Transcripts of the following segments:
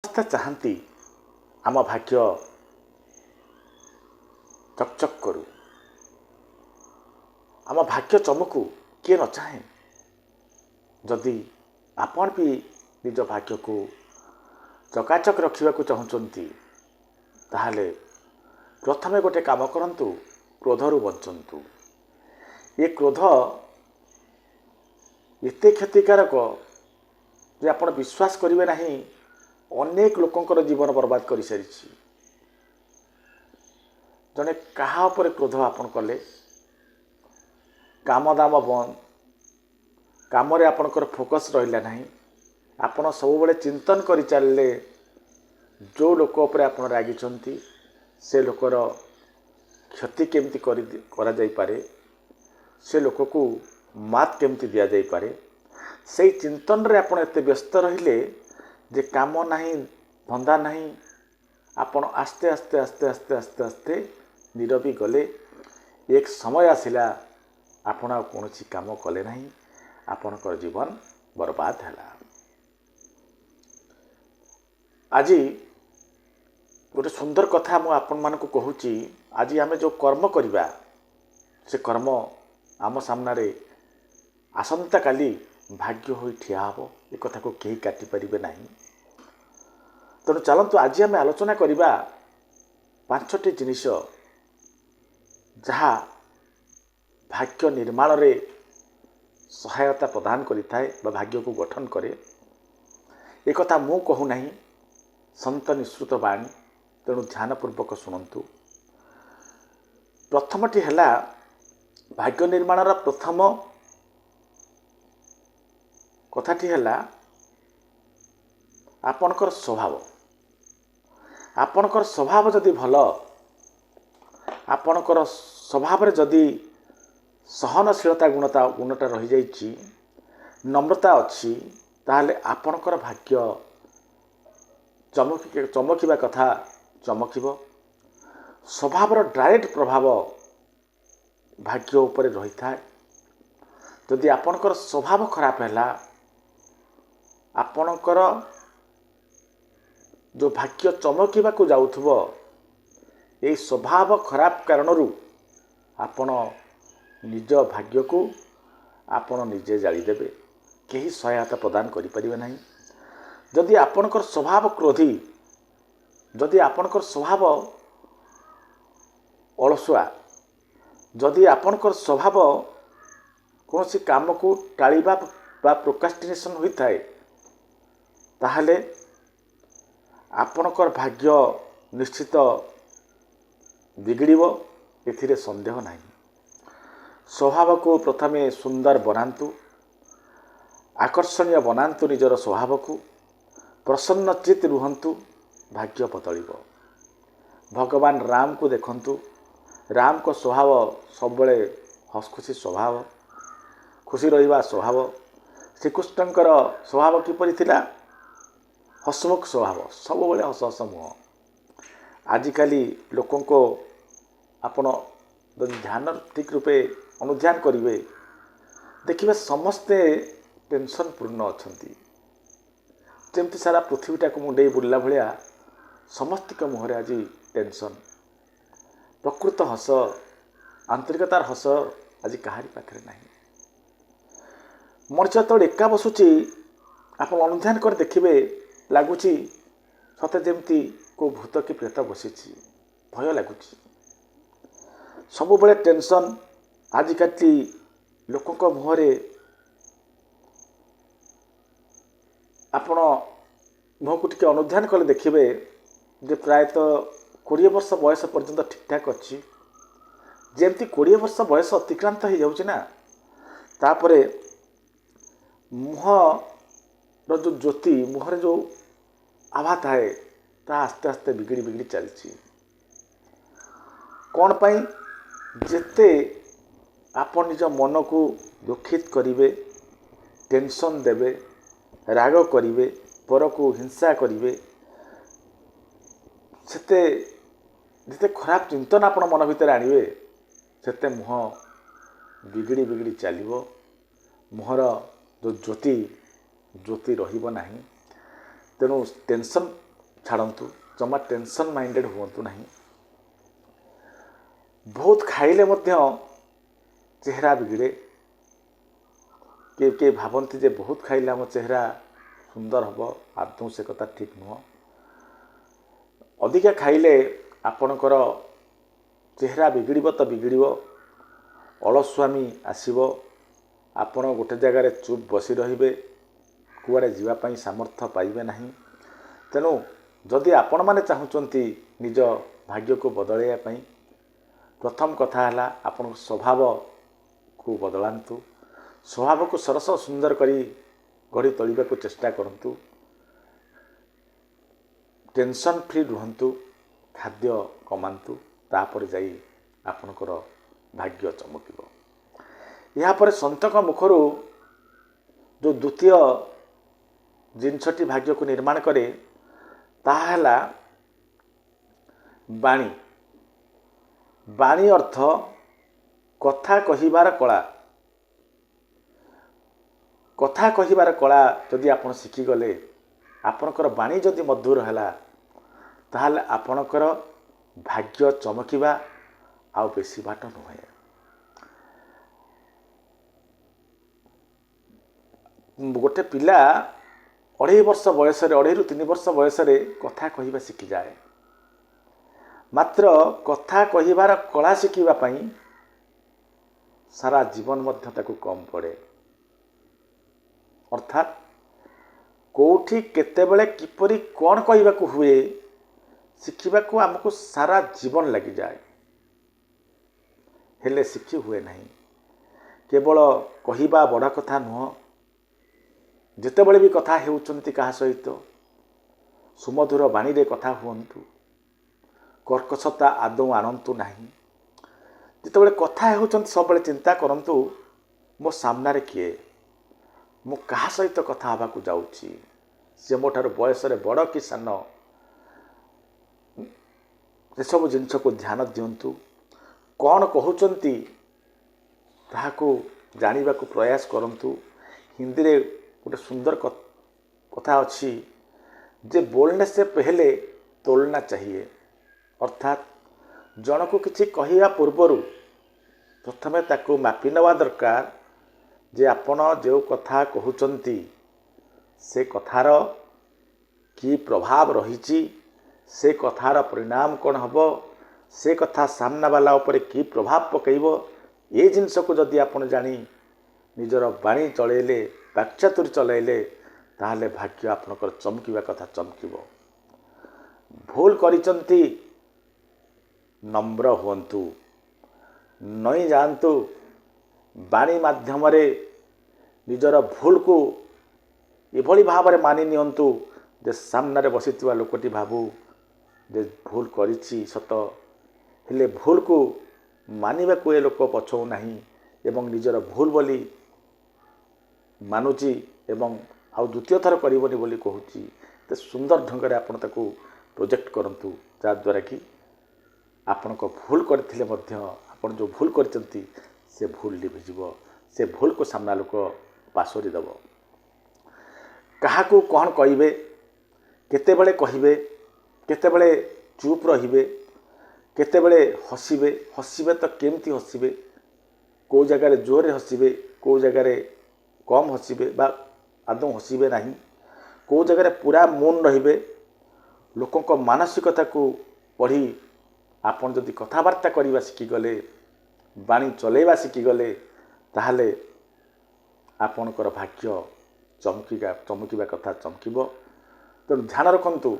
ସମସ୍ତେ ଚାହାନ୍ତି ଆମ ଭାଗ୍ୟ ଚକଚକ୍ କରୁ, ଆମ ଭାଗ୍ୟ ଚମକୁ କିଏ ନ ଚାହେଁ। ଯଦି ଆପଣ ବି ନିଜ ଭାଗ୍ୟକୁ ଚକାଚକ୍ ରଖିବାକୁ ଚାହୁଁଛନ୍ତି ତାହେଲେ ପ୍ରଥମେ ଗୋଟେ କାମ କରନ୍ତୁ, କ୍ରୋଧରୁ ବଞ୍ଚନ୍ତୁ। ଏ କ୍ରୋଧ ଏତେ କ୍ଷତିକାରକ ଯେ ଆପଣ ବିଶ୍ୱାସ କରିବେ ନାହିଁ, ଅନେକ ଲୋକଙ୍କର ଜୀବନ ବର୍ବାଦ କରିସାରିଛି। ଜଣେ କାହା ଉପରେ କ୍ରୋଧ ଆପଣ କଲେ, କାମ ଦାମ ବନ୍ଦ, କାମରେ ଆପଣଙ୍କର ଫୋକସ୍ ରହିଲା ନାହିଁ, ଆପଣ ସବୁବେଳେ ଚିନ୍ତନ କରି ଚାଲିଲେ ଯେଉଁ ଲୋକ ଉପରେ ଆପଣ ରାଗିଛନ୍ତି ସେ ଲୋକର କ୍ଷତି କେମିତି କରାଯାଇପାରେ, ସେ ଲୋକକୁ ମାତ କେମିତି ଦିଆଯାଇପାରେ, ସେଇ ଚିନ୍ତନରେ ଆପଣ ଏତେ ବ୍ୟସ୍ତ ରହିଲେ ଯେ କାମ ନାହିଁ, ଧନ୍ଦା ନାହିଁ, ଆପଣ ଆସ୍ତେ ଆସ୍ତେ ଆସ୍ତେ ଆସ୍ତେ ଆସ୍ତେ ଆସ୍ତେ ନିରବି ଗଲେ। ଏକ ସମୟ ଆସିଲା ଆପଣ ଆଉ କୌଣସି କାମ କଲେ ନାହିଁ, ଆପଣଙ୍କର ଜୀବନ ବର୍ବାଦ ହେଲା। ଆଜି ଗୋଟେ ସୁନ୍ଦର କଥା ମୁଁ ଆପଣମାନଙ୍କୁ କହୁଛି। ଆଜି ଆମେ ଯେଉଁ କର୍ମ କରିବା ସେ କର୍ମ ଆମ ସାମ୍ନାରେ ଆସନ୍ତାକାଲି ଭାଗ୍ୟ ହୋଇ ଠିଆ ହେବ, ଏ କଥାକୁ କେହି କାଟିପାରିବେ ନାହିଁ। ତେଣୁ ଚାଲନ୍ତୁ ଆଜି ଆମେ ଆଲୋଚନା କରିବା 5ଟି ଜିନିଷ ଯାହା ଭାଗ୍ୟ ନିର୍ମାଣରେ ସହାୟତା ପ୍ରଦାନ କରିଥାଏ ବା ଭାଗ୍ୟକୁ ଗଠନ କରେ। ଏକଥା ମୁଁ କହୁନାହିଁ, ସନ୍ଥ ନିଃସୃତ ବାଣୀ, ତେଣୁ ଧ୍ୟାନପୂର୍ବକ ଶୁଣନ୍ତୁ। ପ୍ରଥମଟି ହେଲା, ଭାଗ୍ୟ ନିର୍ମାଣର ପ୍ରଥମ କଥାଟି ହେଲା ଆପଣଙ୍କର ସ୍ୱଭାବ। ଆପଣଙ୍କର ସ୍ୱଭାବ ଯଦି ଭଲ, ଆପଣଙ୍କର ସ୍ୱଭାବରେ ଯଦି ସହନଶୀଳତା ଗୁଣଟା ରହିଯାଇଛି, ନମ୍ରତା ଅଛି, ତାହେଲେ ଆପଣଙ୍କର ଭାଗ୍ୟ ଚମକିବା କଥା ଚମକିବ। ସ୍ୱଭାବର ଡାଇରେକ୍ଟ ପ୍ରଭାବ ଭାଗ୍ୟ ଉପରେ ରହିଥାଏ। ଯଦି ଆପଣଙ୍କର ସ୍ୱଭାବ ଖରାପ ହେଲା, ଆପଣଙ୍କର ଯେଉଁ ଭାଗ୍ୟ ଚମକିବାକୁ ଯାଉଥିବ, ଏଇ ସ୍ୱଭାବ ଖରାପ କାରଣରୁ ଆପଣ ନିଜ ଭାଗ୍ୟକୁ ଆପଣ ନିଜେ ଜାଳିଦେବେ, କେହି ସହାୟତା ପ୍ରଦାନ କରିପାରିବେ ନାହିଁ। ଯଦି ଆପଣଙ୍କର ସ୍ୱଭାବ କ୍ରୋଧୀ, ଯଦି ଆପଣଙ୍କର ସ୍ୱଭାବ ଅଳସୁଆ, ଯଦି ଆପଣଙ୍କର ସ୍ୱଭାବ କୌଣସି କାମକୁ ଟାଳିବା ବା ପ୍ରୋକ୍ରାଷ୍ଟିନେସନ୍ ହୋଇଥାଏ, ତାହେଲେ ଆପଣଙ୍କର ଭାଗ୍ୟ ନିଶ୍ଚିତ ବିଗିଡ଼ିବ, ଏଥିରେ ସନ୍ଦେହ ନାହିଁ। ସ୍ୱଭାବକୁ ପ୍ରଥମେ ସୁନ୍ଦର ବନାନ୍ତୁ, ଆକର୍ଷଣୀୟ ବନାନ୍ତୁ। ନିଜର ସ୍ୱଭାବକୁ ପ୍ରସନ୍ନ ଚିତ ରୁହନ୍ତୁ, ଭାଗ୍ୟ ବଦଳିବ। ଭଗବାନ ରାମକୁ ଦେଖନ୍ତୁ, ରାମଙ୍କ ସ୍ୱଭାବ ସବୁବେଳେ ହସଖୁସି ସ୍ୱଭାବ, ଖୁସି ରହିବା ସ୍ୱଭାବ। ଶ୍ରୀକୃଷ୍ଣଙ୍କର ସ୍ୱଭାବ କିପରି ଥିଲା? ହସମୁଖ ସ୍ୱଭାବ, ସବୁବେଳେ ହସ ହସ ମୁହଁ। ଆଜିକାଲି ଲୋକଙ୍କ ଆପଣ ଯଦି ଧ୍ୟାନ ଠିକ୍ ରୂପେ ଅନୁଧ୍ୟାନ କରିବେ, ଦେଖିବେ ସମସ୍ତେ ଟେନସନ୍ ପୂର୍ଣ୍ଣ ଅଛନ୍ତି। ଯେମିତି ସାରା ପୃଥିବୀଟାକୁ ମୁଣ୍ଡେଇ ବୁଲିଲା ଭଳିଆ ସମସ୍ତଙ୍କ ମୁହଁରେ ଆଜି ଟେନସନ୍। ପ୍ରକୃତ ହସ, ଆନ୍ତରିକତାର ହସ ଆଜି କାହାରି ପାଖରେ ନାହିଁ। ମଣିଷ ଯେତେବେଳେ ଏକା ବସୁଛି, ଆପଣ ଅନୁଧ୍ୟାନ କରି ଦେଖିବେ, ଲାଗୁଛି ସତେ ଯେମିତି କେଉଁ ଭୂତ କି ପ୍ରେତ ବସିଛି, ଭୟ ଲାଗୁଛି। ସବୁବେଳେ ଟେନସନ୍। ଆଜିକାଲି ଲୋକଙ୍କ ମୁହଁରେ ଆପଣ ମୁହଁକୁ ଟିକେ ଅନୁଧ୍ୟାନ କଲେ ଦେଖିବେ ଯେ ପ୍ରାୟତଃ 20 ବର୍ଷ ବୟସ ପର୍ଯ୍ୟନ୍ତ ଠିକ୍ଠାକ୍ ଅଛି। ଯେମିତି 20 ବର୍ଷ ବୟସ ଅତିକ୍ରାନ୍ତ ହେଇଯାଉଛି ନା, ତାପରେ ମୁହଁର ଯେଉଁ ଜ୍ୟୋତି, ମୁହଁରେ ଯେଉଁ ଆଭା ଥାଏ, ତାହା ଆସ୍ତେ ଆସ୍ତେ ବିଗିଡ଼ି ଚାଲିଛି। କ'ଣ ପାଇଁ? ଯେତେ ଆପଣ ନିଜ ମନକୁ ଦୁଃଖିତ କରିବେ, ଟେନସନ୍ ଦେବେ, ରାଗ କରିବେ, ପରକୁ ହିଂସା କରିବେ, ଯେତେ ଖରାପ ଚିନ୍ତନ ଆପଣ ମନ ଭିତରେ ଆଣିବେ, ସେତେ ମୁହଁ ବିଗିଡ଼ି ଚାଲିବ। ମୁହଁର ଯେଉଁ ଜ୍ୟୋତି ରହିବ ନାହିଁ। ତେଣୁ ଟେନସନ୍ ଛାଡ଼ନ୍ତୁ, ଜମା ଟେନସନ୍ ମାଇଣ୍ଡେଡ଼ ହୁଅନ୍ତୁ ନାହିଁ। ବହୁତ ଖାଇଲେ ମଧ୍ୟ ଚେହେରା ବିଗିଡ଼େ। କିଏ ଭାବନ୍ତି ଯେ ବହୁତ ଖାଇଲେ ଆମ ଚେହେରା ସୁନ୍ଦର ହେବ, ଆଦୌ ସେ କଥା ଠିକ୍ ନୁହଁ। ଅଧିକା ଖାଇଲେ ଆପଣଙ୍କର ଚେହେରା ବିଗିଡ଼ିବ ତ ବିଗିଡ଼ିବ, ଅଳସୁଆମୀ ଆସିବ, ଆପଣ ଗୋଟେ ଜାଗାରେ ଚୁପ୍ ବସି ରହିବେ, କୁଆଡ଼େ ଯିବା ପାଇଁ ସାମର୍ଥ୍ୟ ପାଇବେ ନାହିଁ। ତେଣୁ ଯଦି ଆପଣମାନେ ଚାହୁଁଛନ୍ତି ନିଜ ଭାଗ୍ୟକୁ ବଦଳାଇବା ପାଇଁ, ପ୍ରଥମ କଥା ହେଲା ଆପଣଙ୍କ ସ୍ୱଭାବକୁ ବଦଳାନ୍ତୁ। ସ୍ୱଭାବକୁ ସରସ ସୁନ୍ଦର କରି ଗଢ଼ି ତୋଳିବାକୁ ଚେଷ୍ଟା କରନ୍ତୁ। ଟେନସନ୍ ଫ୍ରି ରୁହନ୍ତୁ, ଖାଦ୍ୟ କମାନ୍ତୁ, ତାପରେ ଯାଇ ଆପଣଙ୍କର ଭାଗ୍ୟ ଚମକିବ। ଏହାପରେ ସନ୍ତଙ୍କ ମୁଖରୁ ଯେଉଁ ଦ୍ୱିତୀୟ ଜିନିଷଟି ଭାଗ୍ୟକୁ ନିର୍ମାଣ କରେ ତାହା ହେଲା ବାଣୀ। ବାଣୀ ଅର୍ଥ କଥା କହିବାର କଳା। କଥା କହିବାର କଳା ଯଦି ଆପଣ ଶିଖିଗଲେ, ଆପଣଙ୍କର ବାଣୀ ଯଦି ମଧୁର ହେଲା, ତାହେଲେ ଆପଣଙ୍କର ଭାଗ୍ୟ ଚମକିବା ଆଉ ବେଶୀ ବାଟ ନୁହେଁ। ଗୋଟେ ପିଲା 2.5 ବର୍ଷ ବୟସରେ, 2.5ରୁ 3 ବର୍ଷ ବୟସରେ କଥା କହିବା ଶିଖିଯାଏ। ମାତ୍ର କଥା କହିବାର କଳା ଶିଖିବା ପାଇଁ ସାରା ଜୀବନ ମଧ୍ୟ ତାକୁ କମ୍ ପଡ଼େ। ଅର୍ଥାତ୍ କେଉଁଠି କେତେବେଳେ କିପରି କ'ଣ କହିବାକୁ ହୁଏ ଶିଖିବାକୁ ଆମକୁ ସାରା ଜୀବନ ଲାଗିଯାଏ, ହେଲେ ଶିଖି ହୁଏ ନାହିଁ। କେବଳ କହିବା ବଡ଼ କଥା ନୁହଁ, ଯେତେବେଳେ ବି କଥା ହେଉଛନ୍ତି କାହା ସହିତ ସୁମଧୁର ବାଣୀରେ କଥା ହୁଅନ୍ତୁ, କର୍କଶତା ଆଦୌ ଆଣନ୍ତୁ ନାହିଁ। ଯେତେବେଳେ କଥା ହେଉଛନ୍ତି ସବୁବେଳେ ଚିନ୍ତା କରନ୍ତୁ, ମୋ ସାମ୍ନାରେ କିଏ, ମୁଁ କାହା ସହିତ କଥା ହେବାକୁ ଯାଉଛି, ସେ ମୋ ଠାରୁ ବୟସରେ ବଡ଼ କି ସାନ, ଏସବୁ ଜିନିଷକୁ ଧ୍ୟାନ ଦିଅନ୍ତୁ। କ'ଣ କହୁଛନ୍ତି ତାହାକୁ ଜାଣିବାକୁ ପ୍ରୟାସ କରନ୍ତୁ। ହିନ୍ଦୀରେ ଗୋଟେ ସୁନ୍ଦର କଥା ଅଛି ଯେ ବୋଲନେ ସେ ପେହେଲେ ତୋଲନା ଚାହିଏ। ଅର୍ଥାତ୍ ଜଣକୁ କିଛି କହିବା ପୂର୍ବରୁ ପ୍ରଥମେ ତାକୁ ମାପି ନେବା ଦରକାର ଯେ ଆପଣ ଯେଉଁ କଥା କହୁଛନ୍ତି ସେ କଥାର କି ପ୍ରଭାବ ରହିଛି, ସେ କଥାର ପରିଣାମ କ'ଣ ହେବ, ସେ କଥା ସାମ୍ନାବାଲା ଉପରେ କି ପ୍ରଭାବ ପକାଇବ, ଏ ଜିନିଷକୁ ଯଦି ଆପଣ ଜାଣି ନିଜର ବାଣୀ ଚଳେଇଲେ, ବାକ୍ଚାତୁରୀ ଚଳାଇଲେ, ତାହେଲେ ଭାଗ୍ୟ ଆପଣଙ୍କର ଚମକିବା କଥା ଚମକିବ। ଭୁଲ କରିଛନ୍ତି, ନମ୍ର ହୁଅନ୍ତୁ, ନଇଁ ଯାଆନ୍ତୁ। ବାଣୀ ମାଧ୍ୟମରେ ନିଜର ଭୁଲକୁ ଏଭଳି ଭାବରେ ମାନି ନିଅନ୍ତୁ ଯେ ସାମ୍ନାରେ ବସିଥିବା ଲୋକଟି ଭାବୁ ଯେ ଭୁଲ କରିଛି ସତ, ହେଲେ ଭୁଲକୁ ମାନିବାକୁ ଏ ଲୋକ ପଛଉ ନାହିଁ ଏବଂ ନିଜର ଭୁଲ ବୋଲି ମାନୁଛି ଏବଂ ଆଉ ଦ୍ୱିତୀୟ ଥର କରିବନି ବୋଲି କହୁଛି। ତ ସୁନ୍ଦର ଢଙ୍ଗରେ ଆପଣ ତାକୁ ପ୍ରୋଜେକ୍ଟ କରନ୍ତୁ, ଯାହାଦ୍ୱାରା କି ଆପଣଙ୍କ ଭୁଲ କରିଥିଲେ ମଧ୍ୟ ଆପଣ ଯେଉଁ ଭୁଲ କରିଛନ୍ତି ସେ ଭୁଲ ଲିଭିଯିବ, ସେ ଭୁଲକୁ ସାମ୍ନା ଲୋକ ପାସୋରି ଦେବ। କାହାକୁ କ'ଣ କହିବେ, କେତେବେଳେ କହିବେ, କେତେବେଳେ ଚୁପ୍ ରହିବେ, କେତେବେଳେ ହସିବେ, ହସିବେ ତ କେମିତି ହସିବେ, କେଉଁ ଜାଗାରେ ଜୋରରେ ହସିବେ, କେଉଁ ଜାଗାରେ କମ୍ ହସିବେ ବା ଆଦୌ ହସିବେ ନାହିଁ, କେଉଁ ଜାଗାରେ ପୁରା ମୌନ ରହିବେ। ଲୋକଙ୍କ ମାନସିକତାକୁ ପଢ଼ି ଆପଣ ଯଦି କଥାବାର୍ତ୍ତା କରିବା ଶିଖିଗଲେ, ବାଣୀ ଚଲେଇବା ଶିଖିଗଲେ, ତାହେଲେ ଆପଣଙ୍କର ଭାଗ୍ୟ ଚମକିବା କଥା ଚମକିବ। ତେଣୁ ଧ୍ୟାନ ରଖନ୍ତୁ,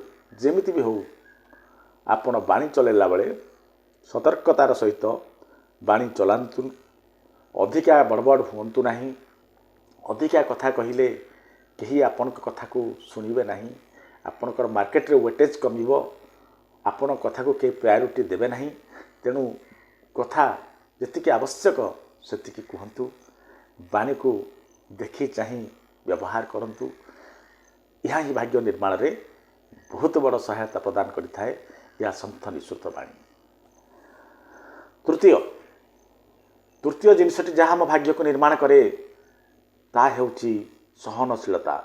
ଯେମିତି ବି ହେଉ ଆପଣ ବାଣୀ ଚଲେଇଲା ବେଳେ ସତର୍କତାର ସହିତ ବାଣୀ ଚଲାନ୍ତୁ। ଅଧିକା ବଡ଼ବଡ଼ ହୁଅନ୍ତୁ ନାହିଁ। ଅଧିକା କଥା କହିଲେ କେହି ଆପଣଙ୍କ କଥାକୁ ଶୁଣିବେ ନାହିଁ, ଆପଣଙ୍କର ମାର୍କେଟରେ ୱେଟେଜ୍ କମିବ, ଆପଣଙ୍କ କଥାକୁ କେହି ପ୍ରାୟୋରିଟି ଦେବେ ନାହିଁ। ତେଣୁ କଥା ଯେତିକି ଆବଶ୍ୟକ ସେତିକି କୁହନ୍ତୁ, ବାଣୀକୁ ଦେଖି ଚାହିଁ ବ୍ୟବହାର କରନ୍ତୁ। ଏହା ହିଁ ଭାଗ୍ୟ ନିର୍ମାଣରେ ବହୁତ ବଡ଼ ସହାୟତା ପ୍ରଦାନ କରିଥାଏ, ଏହା ସନ୍ଥ ନିଃସୃତ ବାଣୀ। ତୃତୀୟ ଜିନିଷଟି ଯାହା ଆମ ଭାଗ୍ୟକୁ ନିର୍ମାଣ କରେ ତାହା ହେଉଛି ସହନଶୀଳତା।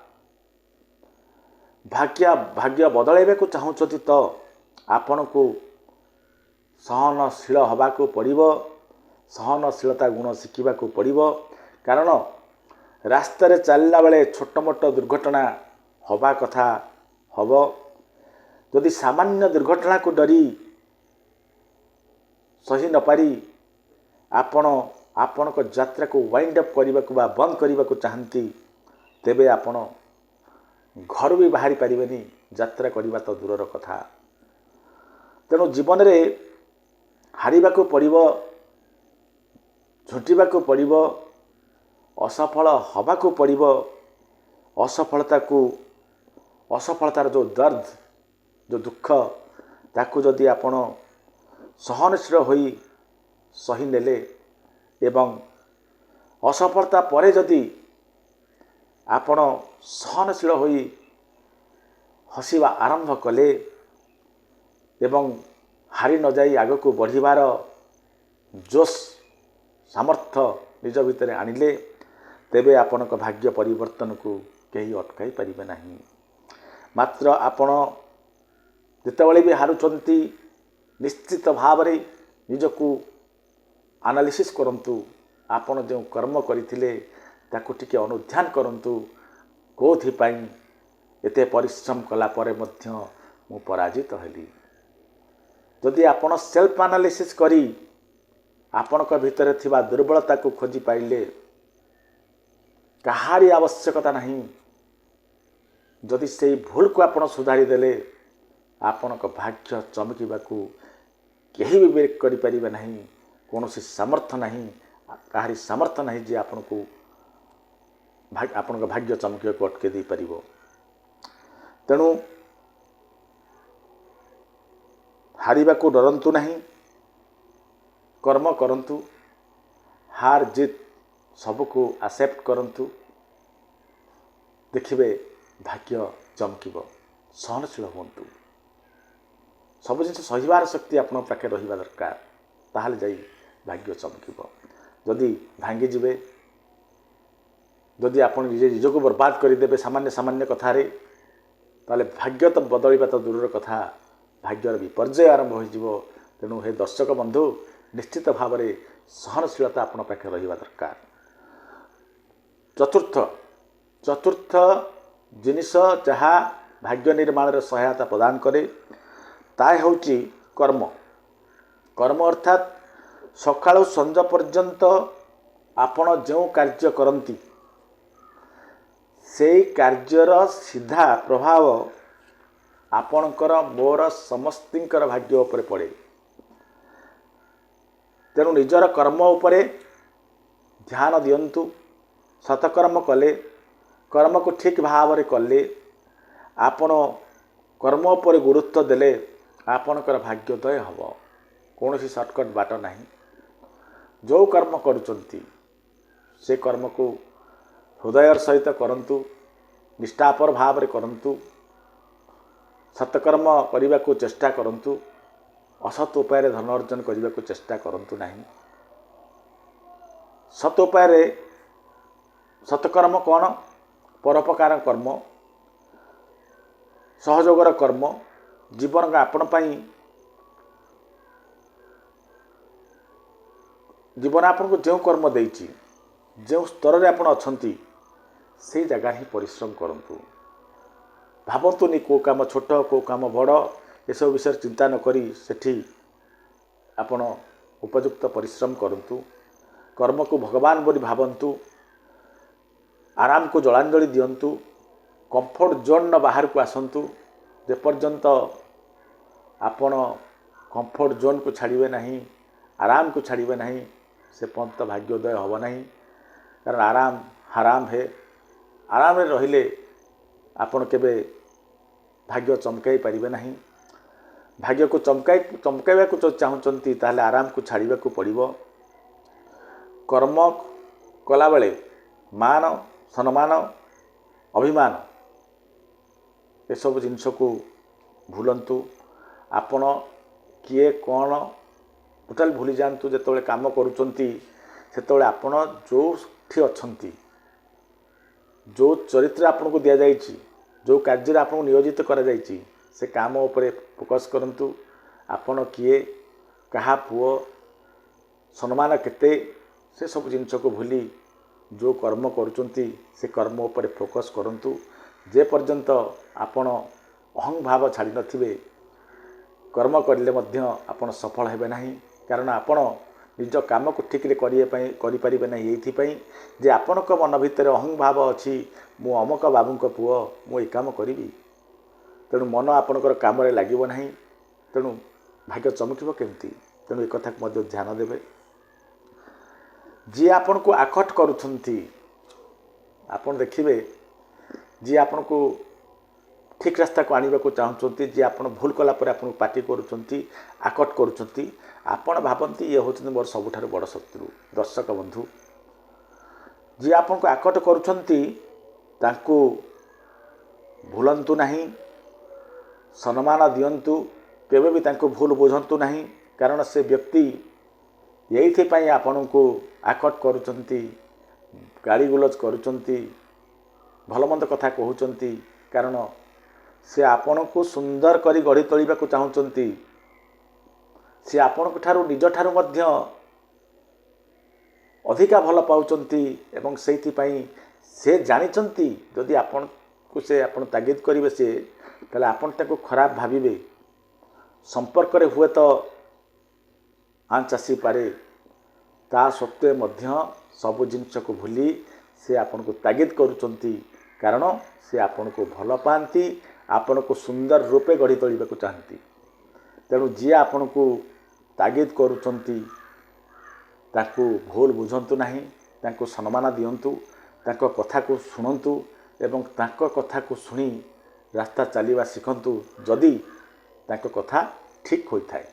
ଭାଗ୍ୟ ବଦଳାଇବାକୁ ଚାହୁଁଛନ୍ତି ତ ଆପଣଙ୍କୁ ସହନଶୀଳ ହେବାକୁ ପଡ଼ିବ, ସହନଶୀଳତା ଗୁଣ ଶିଖିବାକୁ ପଡ଼ିବ। କାରଣ ରାସ୍ତାରେ ଚାଲିଲା ବେଳେ ଛୋଟ ମୋଟ ଦୁର୍ଘଟଣା ହେବା କଥା ହେବ। ଯଦି ସାମାନ୍ୟ ଦୁର୍ଘଟଣାକୁ ଡରି ସହି ନପାରି ଆପଣ ଆପଣଙ୍କ ଯାତ୍ରାକୁ ୱାଇଣ୍ଡ ଅପ୍ କରିବାକୁ ବା ବନ୍ଦ କରିବାକୁ ଚାହାନ୍ତି, ତେବେ ଆପଣ ଘରୁ ବି ବାହାରି ପାରିବେନି, ଯାତ୍ରା କରିବା ତ ଦୂରର କଥା। ତେଣୁ ଜୀବନରେ ହାରିବାକୁ ପଡ଼ିବ, ଝୁଣ୍ଟିବାକୁ ପଡ଼ିବ, ଅସଫଳ ହେବାକୁ ପଡ଼ିବ। ଅସଫଳତାର ଯେଉଁ ଦର୍ଦ, ଯେଉଁ ଦୁଃଖ, ତାକୁ ଯଦି ଆପଣ ସହନଶୀଳ ହୋଇ ସହି ନେଲେ ଏବଂ ଅସଫଳତା ପରେ ଯଦି ଆପଣ ସହନଶୀଳ ହୋଇ ହସିବା ଆରମ୍ଭ କଲେ ଏବଂ ହାରି ନ ଯାଇ ଆଗକୁ ବଢ଼ିବାର ଜୋଶ ସାମର୍ଥ୍ୟ ନିଜ ଭିତରେ ଆଣିଲେ, ତେବେ ଆପଣଙ୍କ ଭାଗ୍ୟ ପରିବର୍ତ୍ତନକୁ କେହି ଅଟକାଇ ପାରିବେ ନାହିଁ। ମାତ୍ର ଆପଣ ଯେତେବେଳେ ବି ହାରୁଛନ୍ତି, ନିଶ୍ଚିତ ଭାବରେ ନିଜକୁ ଆନାଲିସିସ୍ କରନ୍ତୁ। ଆପଣ ଯେଉଁ କର୍ମ କରିଥିଲେ ତାକୁ ଟିକେ ଅନୁଧ୍ୟାନ କରନ୍ତୁ। କେଉଁଥିପାଇଁ ଏତେ ପରିଶ୍ରମ କଲା ପରେ ମଧ୍ୟ ମୁଁ ପରାଜିତ ହେଲି। ଯଦି ଆପଣ ସେଲ୍ଫ ଆନାଲିସିସ୍ କରି ଆପଣଙ୍କ ଭିତରେ ଥିବା ଦୁର୍ବଳତାକୁ ଖୋଜି ପାଇଲେ, କାହାରି ଆବଶ୍ୟକତା ନାହିଁ। ଯଦି ସେଇ ଭୁଲକୁ ଆପଣ ସୁଧାରି ଦେଲେ, ଆପଣଙ୍କ ଭାଗ୍ୟ ଚମକିବାକୁ କେହି ବି ବ୍ରେକ୍ କରିପାରିବେ ନାହିଁ। କୌଣସି ସାମର୍ଥ୍ୟ ନାହିଁ, କାହାରି ସାମର୍ଥ୍ୟ ନାହିଁ ଯେ ଆପଣଙ୍କ ଭାଗ୍ୟ ଚମକିବାକୁ ଅଟକାଇ ଦେଇପାରିବ। ତେଣୁ ହାରିବାକୁ ଡରନ୍ତୁ ନାହିଁ, କର୍ମ କରନ୍ତୁ, ହାର ଜିତ୍ ସବୁକୁ ଆକ୍ସେପ୍ଟ କରନ୍ତୁ। ଦେଖିବେ ଭାଗ୍ୟ ଚମକିବ। ସହନଶୀଳ ହୁଅନ୍ତୁ। ସବୁ ଜିନିଷ ସହିବାର ଶକ୍ତି ଆପଣଙ୍କ ପାଖରେ ରହିବା ଦରକାର, ତାହେଲେ ଯାଇ ଭାଗ୍ୟ ଚମକିବ। ଯଦି ଭାଙ୍ଗିଯିବେ, ଯଦି ଆପଣ ନିଜକୁ ବର୍ବାଦ କରିଦେବେ ସାମାନ୍ୟ କଥାରେ, ତାହେଲେ ଭାଗ୍ୟ ତ ବଦଳିବା ତ ଦୂରର କଥା, ଭାଗ୍ୟର ବିପର୍ଯ୍ୟୟ ଆରମ୍ଭ ହୋଇଯିବ। ତେଣୁ ହେ ଦର୍ଶକ ବନ୍ଧୁ, ନିଶ୍ଚିତ ଭାବରେ ସହନଶୀଳତା ଆପଣଙ୍କ ପାଖରେ ରହିବା ଦରକାର। ଚତୁର୍ଥ ଜିନିଷ ଯାହା ଭାଗ୍ୟ ନିର୍ମାଣରେ ସହାୟତା ପ୍ରଦାନ କରେ, ତାହା ହେଉଛି କର୍ମ। କର୍ମ ଅର୍ଥାତ୍ ସକାଳୁ ସଞ୍ଜ ପର୍ଯ୍ୟନ୍ତ ଆପଣ ଯେଉଁ କାର୍ଯ୍ୟ କରନ୍ତି, ସେଇ କାର୍ଯ୍ୟର ସିଧା ପ୍ରଭାବ ଆପଣଙ୍କର, ମୋର, ସମସ୍ତଙ୍କର ଭାଗ୍ୟ ଉପରେ ପଡ଼େ। ତେଣୁ ନିଜର କର୍ମ ଉପରେ ଧ୍ୟାନ ଦିଅନ୍ତୁ। ସତକର୍ମ କଲେ, କର୍ମକୁ ଠିକ୍ ଭାବରେ କଲେ, ଆପଣ କର୍ମ ଉପରେ ଗୁରୁତ୍ୱ ଦେଲେ ଆପଣଙ୍କର ଭାଗ୍ୟୋଦୟ ହେବ। କୌଣସି ସର୍ଟକଟ୍ ବାଟ ନାହିଁ। ଯେଉଁ କର୍ମ କରୁଛନ୍ତି ସେ କର୍ମକୁ ହୃଦୟର ସହିତ କରନ୍ତୁ, ନିଷ୍ଠାପର ଭାବରେ କରନ୍ତୁ, ସତକର୍ମ କରିବାକୁ ଚେଷ୍ଟା କରନ୍ତୁ। ଅସତ୍ ଉପାୟରେ ଧନ ଅର୍ଜନ କରିବାକୁ ଚେଷ୍ଟା କରନ୍ତୁ ନାହିଁ। ସତ୍ ଉପାୟରେ ସତକର୍ମ କ'ଣ? ପରୋପକାର କର୍ମ, ସହଯୋଗର କର୍ମ। ଜୀବନ ଆପଣ ପାଇଁ, ଜୀବନ ଆପଣଙ୍କୁ ଯେଉଁ କର୍ମ ଦେଇଛି, ଯେଉଁ ସ୍ତରରେ ଆପଣ ଅଛନ୍ତି, ସେଇ ଜାଗାରେ ହିଁ ପରିଶ୍ରମ କରନ୍ତୁ। ଭାବନ୍ତୁନି କେଉଁ କାମ ଛୋଟ, କେଉଁ କାମ ବଡ଼, ଏସବୁ ବିଷୟରେ ଚିନ୍ତା ନ କରି ସେଠି ଆପଣ ଉପଯୁକ୍ତ ପରିଶ୍ରମ କରନ୍ତୁ। କର୍ମକୁ ଭଗବାନ ବୋଲି ଭାବନ୍ତୁ। ଆରାମକୁ ଜଳାଞ୍ଜଳି ଦିଅନ୍ତୁ। କମ୍ଫର୍ଟ ଜୋନ୍ର ବାହାରକୁ ଆସନ୍ତୁ। ଯେପର୍ଯ୍ୟନ୍ତ ଆପଣ କମ୍ଫର୍ଟ ଜୋନ୍କୁ ଛାଡ଼ିବେ ନାହିଁ, ଆରାମକୁ ଛାଡ଼ିବେ ନାହିଁ, ସେ ପର୍ଯ୍ୟନ୍ତ ଭାଗ୍ୟୋଦୟ ହେବ ନାହିଁ। କାରଣ ଆରାମ ହାରାମ ହେ। ଆରାମରେ ରହିଲେ ଆପଣ କେବେ ଭାଗ୍ୟ ଚମକାଇ ପାରିବେ ନାହିଁ। ଭାଗ୍ୟକୁ ଚମକାଇବାକୁ ଯଦି ଚାହୁଁଛନ୍ତି, ତାହେଲେ ଆରାମକୁ ଛାଡ଼ିବାକୁ ପଡ଼ିବ। କର୍ମ କଲାବେଳେ ମାନ, ସମ୍ମାନ, ଅଭିମାନ ଏସବୁ ଜିନିଷକୁ ଭୁଲନ୍ତୁ। ଆପଣ କିଏ କ'ଣ ଟୋଟାଲ ଭୁଲି ଯାଆନ୍ତୁ। ଯେତେବେଳେ କାମ କରୁଛନ୍ତି, ସେତେବେଳେ ଆପଣ ଯେଉଁଠି ଅଛନ୍ତି, ଯେଉଁ ଚରିତ୍ର ଆପଣଙ୍କୁ ଦିଆଯାଇଛି, जो कार्य आपको नियोजित करा जायछि से काम उपरे फोकस करंतु। आपण किए कहा पुओ सम्मान केते से सब जिनस को भूली जो कर्म करुचंती से कर्म उपरे फोकस करंतु। जे पर्यंत आपण अहं भाव छाड़ी नथिबे कर्म करले मध्य आपण सफल हेबे नाही। कारण आपण निज काम को ठीक रे करि परिबे नाही एथि जे आपणक मन भितर अहं भाव अछि मु अमक बाबूक पुओ मु ए काम करिवि। तेणु मन आपणकर काम रे लागिबो नाही। तेणु भाग्य चमकिबो केमती। तेणु एक कथा को ध्यान देबे। जी आपन को आकट करुछंती आपन देखिबे जी आपन को ठीक रास्ता को आनिबा को चाहउछंती जी आपन भूल कला पर आपन पार्टी करुछंती आकट करुछंती आपन भाबंती ये होछन मोर सबुठार बड़ शत्रु। दर्शक बंधु जी आपन को आकट करुछंती तांको भूलंतु नहीं सम्मान दियंतु केबे भी तांको भूल बुझंतु नहीं। कारण से व्यक्ति यही आपण को आकट करुचंती गाड़ी गुलज करुचंती भल मंद कथा कहउचंती। कारण से आपण को सुंदर करी गढ़ी तोलिबा को चाहउचंती। से आपण को ठारू निज ठारू मध्य अधिका भल पाउचंती एवं सेति पई से जानिचंती जदि आपण को से आपण तागिद करिवे से तले आपण ताको खराब भाबिबे संपर्क रे हुए तो आंच आसी पारे ता सत्वे मध्य सब जिनस को भूली से आपन को तागिद करुचंती। कारण से आपन को भल पाती आपन को सुंदर रूपे गढ़ी तोलिबा को चाहती। तेणु जी आपन को तागिद करुचंती ताकू भूल बुझंतु नहीं ताकू सम्मान दियंतु ताको कथा को सुनंतु एवं ताको कथा को सुनी रास्ता चलिबा शिखंतु जदि ताको कथा ठीक होई थाए।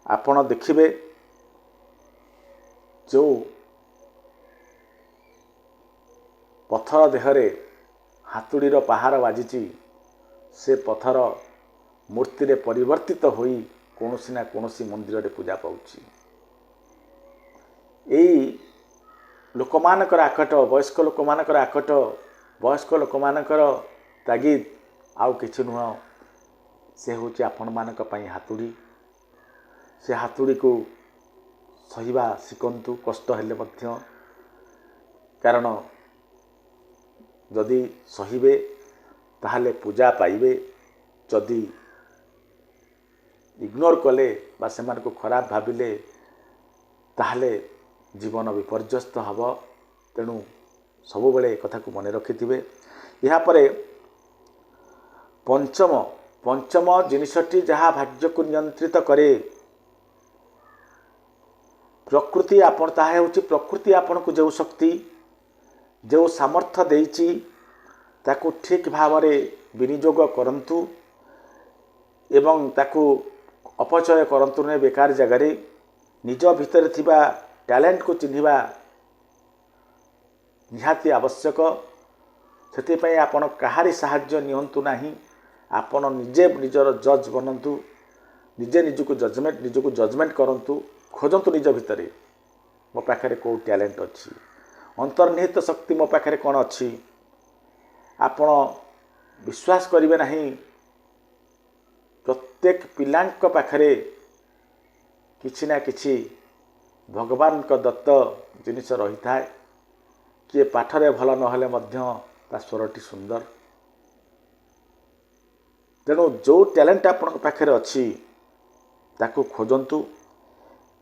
आपण देखिबे जो पथर देहरे हातुड़ीर पहाड़ बाजिची से पथर मूर्ति रे परिवर्तित होई कोनोसी ना कोनोसी मंदिर रे पूजा पाउची। एई लोकमानकर आकट वयस्क लोकमानकर आकट वयस्क लोकमानकर तागिद आउ किछि नुह से होची आपण मानक पई हातुड़ी। से हातुड़ी को सहिबा शिखंतु कष्ट हेले मध्य। कारण जदि सहिबे ताहले पूजा पाइबे जदि इग्नोर कले बा सेमान को खराब भाबिले ताहले जीवन विपर्यस्त हब। तेणु सबु बेले कथा को मने रखिथिबे। या परे पंचम जिनिसटी जहाँ भाग्य को नियंत्रित करे प्रकृति आपण ताहे होची प्रकृति आपण को जो शक्ति जो सामर्थ्य देइची ताकू ठीक भाव विनियोग करंतु एवं ताकू अपचय करंतु ने बेकार जगह निज भितर थिबा टैलेंट को चिन्हिबा निहाती आवश्यक। से आपण कहारी साहाय्य नियंतु नाही आपण निजे निजर जज बनंतु निजे निजको जजमेंट करंतु खोजंतु निज भितर मो पाखरे को टैलेंट अच्छी अंतर्निहित शक्ति मो पाखरे कौन अच्छी आपण विश्वास करिवे नहीं। प्रत्येक पिलांक पाखरे किछि ना किछि भगवान का दत्त जिनिस रही था। किए पाठरे भल नहले मध्य ता स्वरटी सुंदर। तेणु जो टैलेंट आपण पाखरे अच्छी ताकू खोजंतु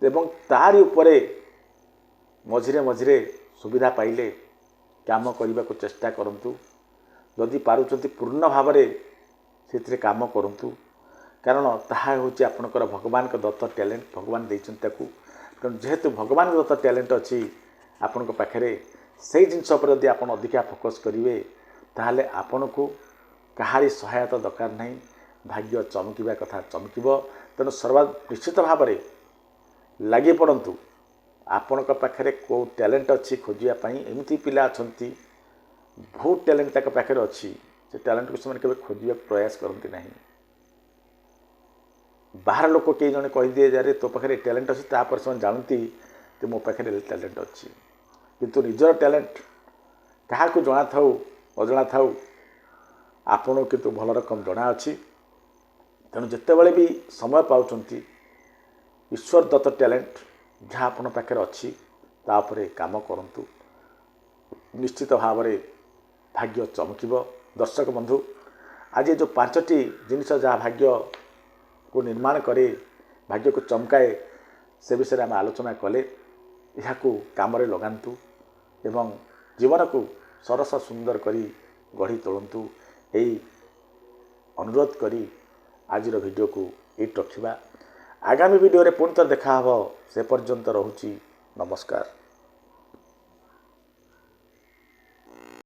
एवं तारी उपरे मझिरे मझिरे सुविधा पाइले काम करने को चेष्टा करंतु। जदि पारुचंती पूर्ण भाव से काम करंतु। कारण ताहा होची आपणकर भगवान का दत्त टैलेंट भगवान देइछन ताकू। कारण जेहेतु भगवान का दत्त टैलेंट अच्छी आपण पाखरे से जिनस पर यदि आपण अधिका फोकस करेंगे ताहले आपण को कहारी सहायता दरकार नहीं। भाग्य चमकिबा कथा चमकिब। तेणु सर्वा निश्चित भाव में लगे पड़तु आपण पाखरे को टैलेंट अच्छी खोजापी। एमती पिला अच्छा बहुत टैलेंट तक पाखरे अच्छी से टैलेंट को से खोजा प्रयास करती नहीं। बाहर लोक कई जन कहीदिए जारे तो पाखे टैलेंट अच्छी तापर से जानती कि मो पाखे टैलेंट अच्छी किंतु निजर टैलेंट क्या जना था अजना था आपन किंतु भल रकम जना अच्छी तेणु जितेबाला भी समय पाँच ईश्वर दत्त टैलेंट जहाँ आपन पाखे अच्छी तापर काम करूँ निश्चित भाव में भाग्य चमक। दर्शक बंधु आज जो 5टी जिनिस जहाँ भाग्य को निर्माण करे भाग्य को चमकाए से विषय आम आलोचना कले यहाँ काम लगातु एवं जीवन को सरस सुंदर करी गढ़ी तोड़तु यही अनुरोध करी आज वीडियो को ये रखा। आगामी वीडियो रे पुणी तो देखा से पर्यंत रहुची। नमस्कार।